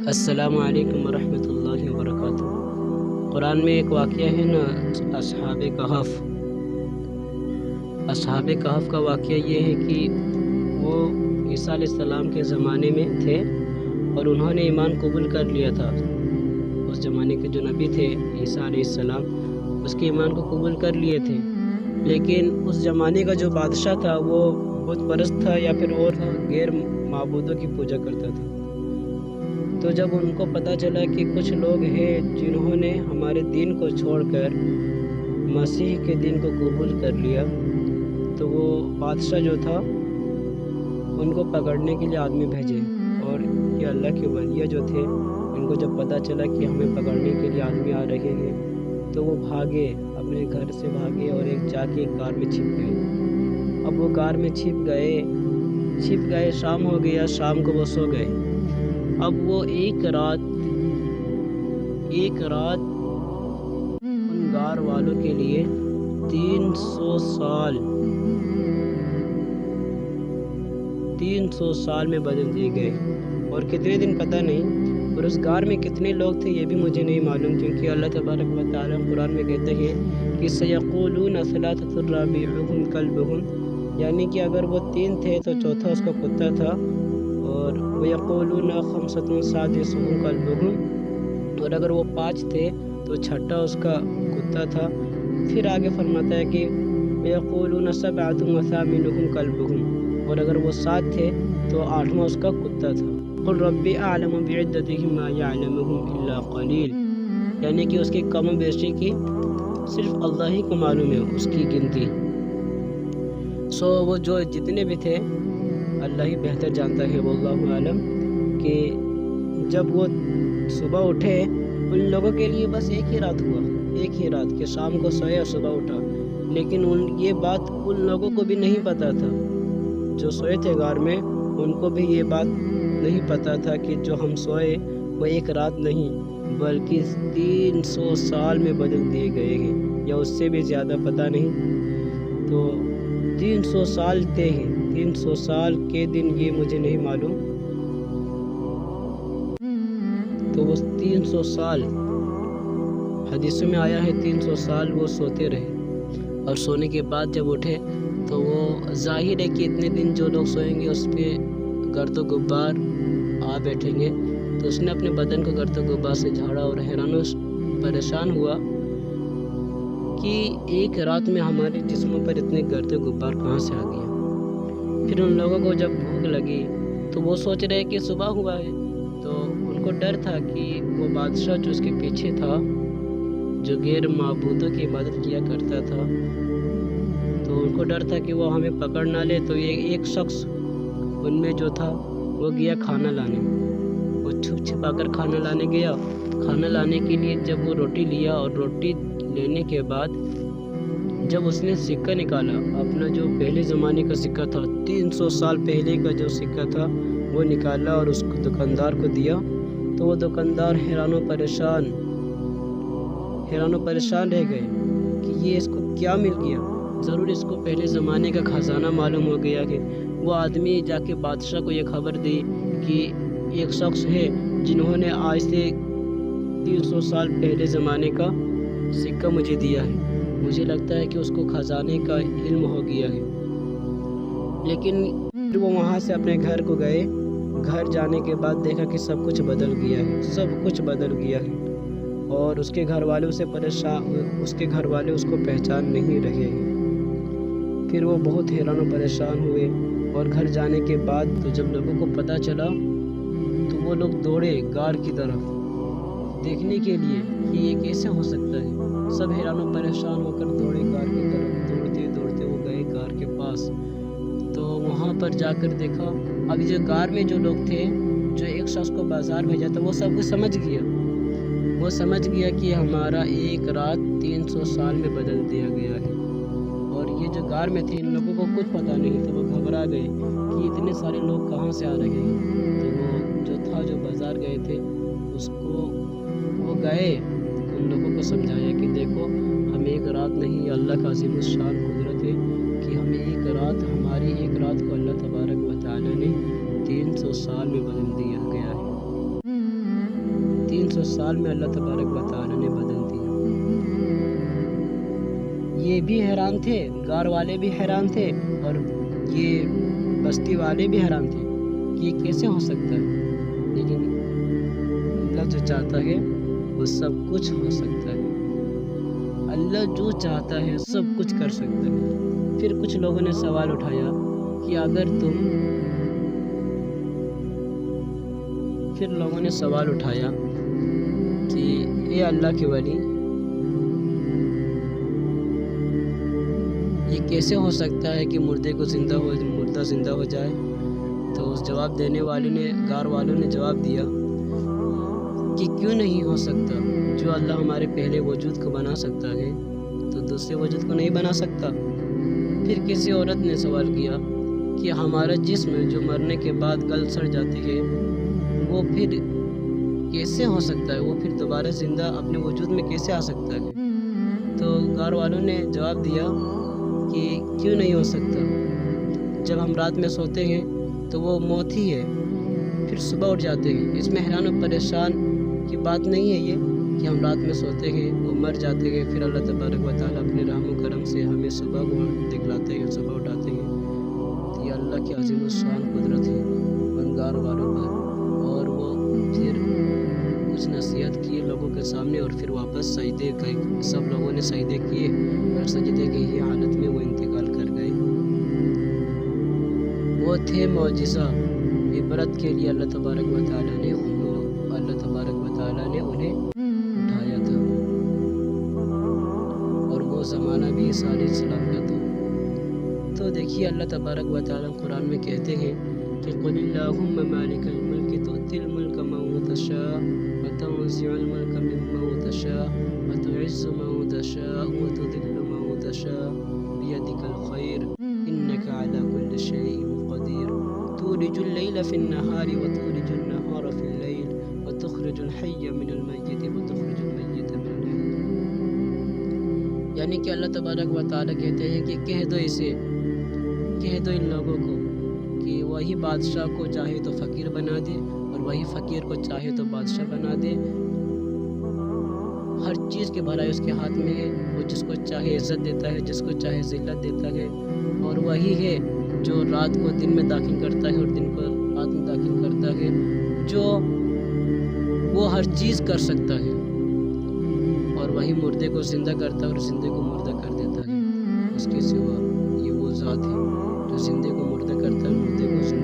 السلام علیکم ورحمۃ اللہ وبرکاتہ۔ قرآن میں ایک واقعہ ہے نا، اصحاب کہف کا واقعہ یہ ہے کہ وہ عیسیٰ علیہ السلام کے زمانے میں تھے اور انہوں نے ایمان قبول کر لیا تھا۔ اس زمانے کے جو نبی تھے عیسیٰ علیہ السلام، اس کے ایمان کو قبول کر لیے تھے، لیکن اس زمانے کا جو بادشاہ تھا وہ بت پرست تھا یا پھر اور غیر معبودوں کی پوجا کرتا تھا۔ تو جب ان کو پتہ چلا کہ کچھ لوگ ہیں جنہوں نے ہمارے دین کو چھوڑ کر مسیح کے دین کو قبول کر لیا، تو وہ بادشاہ جو تھا ان کو پکڑنے کے لیے آدمی بھیجے، اور یہ اللہ کے ولیہ جو تھے ان کو جب پتہ چلا کہ ہمیں پکڑنے کے لیے آدمی آ رہے ہیں تو وہ بھاگے، اپنے گھر سے بھاگے اور جا کے ایک غار میں چھپ گئے۔ اب وہ غار میں چھپ گئے، شام ہو گیا، شام کو وہ سو گئے۔ اب وہ ایک رات ان غار والوں کے لیے 300 سال میں بدل دیے گئے، اور کتنے دن پتہ نہیں، اور اس غار میں کتنے لوگ تھے یہ بھی مجھے نہیں معلوم، کیونکہ اللہ تبارک و تعالیٰ قرآن میں کہتے ہیں کہ سَيَقُولُونَ ثَلَاثَةٌ رَابِعُهُمْ كَلْبُهُمْ، یعنی کہ اگر وہ 3 تھے تو چوتھا اس کا کتا تھا، اور وَيَقُولُونَ خَمْسَةٌ سَادِسُهُمْ كَلْبُهُمْ، اور اگر وہ 5 تھے تو چھٹا اس کا کتا تھا۔ پھر آگے فرماتا ہے کہ وَيَقُولُونَ سَبْعَةٌ وَثَامِنُهُمْ كَلْبُهُمْ، اور اگر وہ 7 تھے تو 8واں اس کا کتا تھا۔ قُلْ رَبِّ أَعْلَمُ بِعِدَّتِهِمْ مَا يَعْلَمُهُمْ إِلَّا قَلِيلٌ، یعنی کہ اس کی کم و بیشی کی صرف اللہ ہی کو معلوم ہے اس کی گنتی۔ وہ جو جتنے بھی تھے اللہ ہی بہتر جانتا ہے، واللہ عالم، کہ جب وہ صبح اٹھے ان لوگوں کے لیے بس ایک ہی رات کہ شام کو سوئے اور صبح اٹھا، لیکن یہ بات ان لوگوں کو بھی نہیں پتہ تھا جو سوئے تھے غار میں، ان کو بھی یہ بات نہیں پتہ تھا کہ جو ہم سوئے وہ ایک رات نہیں بلکہ 300 سال میں بدل دیے گئے ہیں، یا اس سے بھی زیادہ پتہ نہیں۔ تو 300 سال طے ہیں، 300 سال کے دن یہ مجھے نہیں معلوم۔ تو وہ 300 سال حدیثوں میں آیا ہے، 300 سال وہ سوتے رہے، اور سونے کے بعد جب اٹھے تو وہ ظاہر ہے کہ اتنے دن جو لوگ سوئیں گے اس پہ گرد و غبار آ بیٹھیں گے، تو اس نے اپنے بدن کو گرد و غبار سے جھاڑا اور حیران و پریشان ہوا کہ ایک رات میں ہمارے جسموں پر اتنے گرد و غبار کہاں سے آ گیا۔ پھر ان لوگوں کو جب بھوک لگی تو وہ سوچ رہے کہ صبح ہوا ہے، تو ان کو ڈر تھا کہ وہ بادشاہ جو اس کے پیچھے تھا، جو غیر معبودوں کی عبادت کیا کرتا تھا، تو ان کو ڈر تھا کہ وہ ہمیں پکڑ نہ لے۔ تو ایک شخص ان میں جو تھا وہ گیا کھانا لانے، وہ چھپا کر کھانا لانے گیا۔ کھانا لانے کے لیے جب وہ روٹی لیا، اور روٹی لینے کے بعد جب اس نے سکہ نکالا، اپنا جو پہلے زمانے کا سکہ تھا، 300 سال پہلے کا جو سکہ تھا وہ نکالا اور اس کو دکاندار کو دیا، تو وہ دکاندار حیران و پریشان رہ گئے کہ یہ اس کو کیا مل گیا، ضرور اس کو پہلے زمانے کا خزانہ معلوم ہو گیا ہے۔ وہ آدمی جا کے بادشاہ کو یہ خبر دی کہ ایک شخص ہے جنہوں نے آج سے 300 سال پہلے زمانے کا سکہ مجھے دیا ہے، مجھے لگتا ہے کہ اس کو خزانے کا علم ہو گیا ہے۔ لیکن پھر وہ وہاں سے اپنے گھر کو گئے، گھر جانے کے بعد دیکھا کہ سب کچھ بدل گیا ہے، اور اس کے گھر والے اس کو پہچان نہیں رہے ہیں۔ پھر وہ بہت حیران و پریشان ہوئے، اور گھر جانے کے بعد تو جب لوگوں کو پتہ چلا تو وہ لوگ دوڑے غار کی طرف دیکھنے کے لیے کہ یہ کیسے ہو سکتا ہے۔ سب حیران و پریشان ہو کر دوڑے غار کی طرف، دوڑتے وہ گئے غار کے پاس، تو وہاں پر جا کر دیکھا، اب جو غار میں جو لوگ تھے، جو ایک شخص کو بازار بھیجا تھا، وہ سب کچھ سمجھ گیا کہ ہمارا ایک رات 300 سال میں بدل دیا گیا ہے، اور یہ جو غار میں تھے ان لوگوں کو کچھ پتہ نہیں تھا، وہ گھبرا گئے کہ اتنے سارے لوگ کہاں سے آ رہے ہیں۔ تو وہ جو بازار گئے تھے وہ گئے ان لوگوں کو سمجھایا کہ دیکھو، ہم ایک رات نہیں، اللہ کا عظیم الشان قدرت ہے کہ ہمیں ہماری ایک رات کو اللہ تبارک و تعالیٰ نے 300 سال میں بدل دیا گیا ہے۔ 500 سال میں اللہ تبارک و تعالی نے بدل دیا۔ یہ بھی حیران تھے، غار والے بھی حیران تھے اور یہ بستی والے بھی حیران تھے کہ یہ کیسے ہو سکتا ہے، لیکن اللہ جو چاہتا ہے وہ سب کچھ ہو سکتا ہے۔ اللہ جو چاہتا ہے سب کچھ کر سکتا ہے۔ پھر کچھ لوگوں نے سوال اٹھایا کہ اے اللہ کے ولی، یہ کیسے ہو سکتا ہے کہ مردہ زندہ ہو جائے؟ تو اس جواب دینے والے نے، غار والوں نے جواب دیا کہ کیوں نہیں ہو سکتا؟ جو اللہ ہمارے پہلے وجود کو بنا سکتا ہے تو دوسرے وجود کو نہیں بنا سکتا۔ پھر کسی عورت نے سوال کیا کہ ہمارا جسم جو مرنے کے بعد گل سڑ جاتی ہے وہ پھر کیسے ہو سکتا ہے؟ وہ پھر دوبارہ زندہ اپنے وجود میں کیسے آ سکتا ہے؟ تو غار والوں نے جواب دیا کہ کیوں نہیں ہو سکتا؟ جب ہم رات میں سوتے ہیں تو وہ موت ہی ہے، پھر صبح اٹھ جاتے ہیں۔ اس میں حیران و پریشان کی بات نہیں ہے یہ کہ ہم رات میں سوتے ہیں، وہ مر جاتے ہیں، پھر اللہ تبارک و تعالیٰ اپنے رحم و کرم سے ہمیں صبح کو دکھلاتے ہیں، صبح اٹھاتے ہیں۔ تو یہ اللہ کی عظیم الشان قدرت ہے ان غار والوں پر۔ اور وہ پھر کچھ نصیحت کیے لوگوں کے سامنے اور پھر واپس سجدے گئے، سب لوگوں نے سجدے کیے اور سجدے کی ہی حالت میں وہ انتقال کر گئے۔ وہ تھے معجزہ، عبرت کے لیے اللہ تبارک و تعالیٰ نے انہیں اٹھایا تھا، اور وہ زمانہ بھی عیسیٰ علیہ السلام کا تھا۔ تو دیکھیے اللہ تبارک و تعالیٰ قرآن میں کہتے ہیں کہ قُلِ اللَّهُمَّ مَالِكَ الْمُلْكِ تُؤْتِي الْمُلْكَ مَن تَشَاءُ وَتَنزِعُ الْمُلْكَ مِمَّن تَشَاءُ وَتُعِزُّ مَن تَشَاءُ وَتُذِلُّ مَن تَشَاءُ بِيَدِكَ الْخَيْرُ إِنَّكَ عَلَى كُلِّ شَيْءٍ قَدِيرٌ تُولِجُ اللَّيْلَ فِي النَّهَارِ وَتُولِجُ النَّهَارَ فِي اللَّيْلِ وَتُخْرِجُ الْحَيَّ مِنَ الْمَيِّتِ وَتُخْرِجُ الْمَيِّتَ مِنَ الْحَيِّ۔ یعنی کہ اللہ تبارک و تعالیٰ کہتے ہیں کہ کہہ دو ان لوگوں کو کہ وہی بادشاہ کو چاہے تو فقیر بنا دے اور وہی فقیر کو چاہے تو بادشاہ بنا دے۔ ہر چیز کی بھلائی اس کے ہاتھ میں ہے، وہ جس کو چاہے عزت دیتا ہے، جس کو چاہے ذلت دیتا ہے، اور وہی ہے جو رات کو دن میں داخل کرتا ہے اور دن کو رات میں داخل کرتا ہے، جو وہ ہر چیز کر سکتا ہے، اور وہی مردے کو زندہ کرتا ہے اور زندے کو مردہ کر دیتا ہے۔ اس کے سوا یہ وہ ذات ہے جو زندے کو مردہ کرتا ہے، مردے کو زندہ